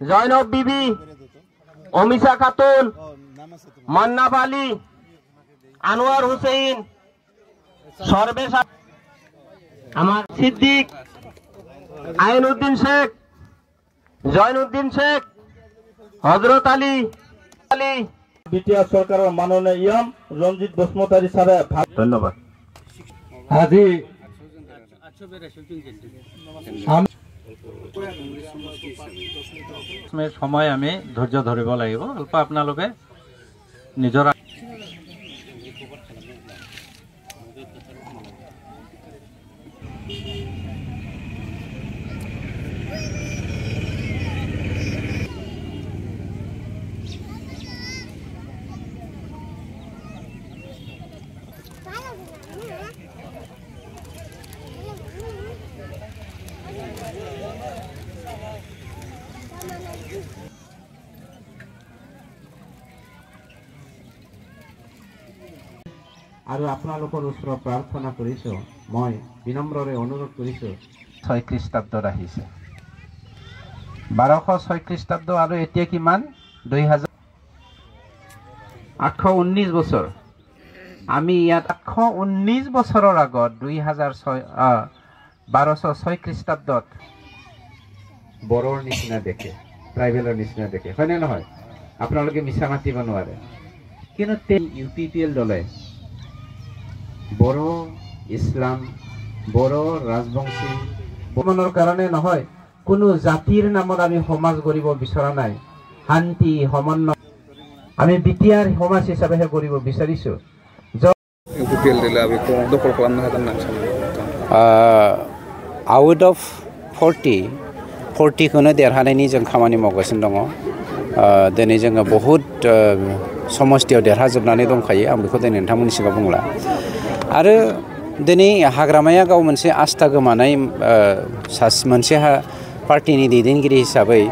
জয়নব বিবি, অমিশা খাতুন, মান্নাফ আলী, আনোয়ার হুসেইন, সর্বেশ, আমার সিদ্দিক, আইনউদ্দিন শেখ, জয়নুদ্দিন শেখ, হযরত আলী, বিটিআর সরকারের মাননীয় ইমাম রঞ্জিত বসমতারি স্যারে ধন্যবাদ। আজি সময় আমি ধৈর্য ধরিব লাগিব। অল্প আপোনালোকে নিজৰ আৰু আপোনালোকৰ ওচৰত প্ৰাৰ্থনা কৰিছোঁ, মই বিনম্ৰৰে অনুৰোধ কৰিছোঁ। 6 খ্ৰীষ্টাব্দত আহিছে, 1206 খ্ৰীষ্টাব্দ আৰু এতিয়া কিমান 819 বছৰ। আমি ইয়াত 819 বছৰৰ আগত 1206 খ্ৰীষ্টাব্দত বড়োৰ নিচিনা দেখে, ট্ৰাইবেলৰ নিচিনা দেখে, হয়নে নহয়? আপোনালোকে মিছা মাতিব নোৱাৰে। কিন্তু UPPL দলে বড়ো ইছলাম, বড়ো ৰাজবংশী মনৰ কাৰণে নহয়, কোনো জাতিৰ নামত আমি সমাজ কৰিব বিচৰা নাই। শান্তি সমন্বয় আমি বিটিআৰ সমাজ হিচাপেহে কৰিব বিচাৰিছোঁ। Out of 40 देरहानायनि जों खामानि मावगासिनो दङ। दिनै जोङो बहुद समस्थियाव देरहाजोबनानै दंखायो, आं बेखौ दिनै नोंथांमोननि सिगाङाव बुंला। आरो दिनै हाग्रामाया गाव मोनसे आस्था गोमानाय मोनसे पार्टिनि दैदेनगिरि हिसाबै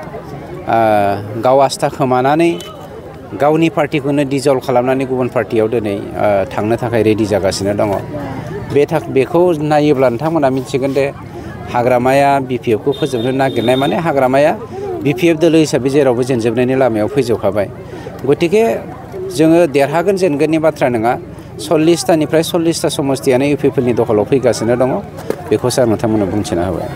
गाव आस्था खोमानानै गावनि पार्टिखौनो डिजल्भ खालामनानै गुबुन पार्टियाव दिनै थांनो थाखाय रेडि जागासिनो दङ। बेखौ नायोब्ला नोंथांमोना मिथिगोन दे हाग्रामाया BPFखौ फोजोबनो नागिरनाय माने हाग्रामाया BPF दोलो हिसाबै जेरावबो जेनजोबनायनि लामायाव फैजोबखाबाय। गतिके जोङो देरहागोन जेनगोननि बाथ्रा नङा। 40तानिफ्राय 40ता समस्थियानो UPPLनि दखलाव फैगासिनो दङ। बेखौसो आं नोंथांमोननो बुंथिना होबाय।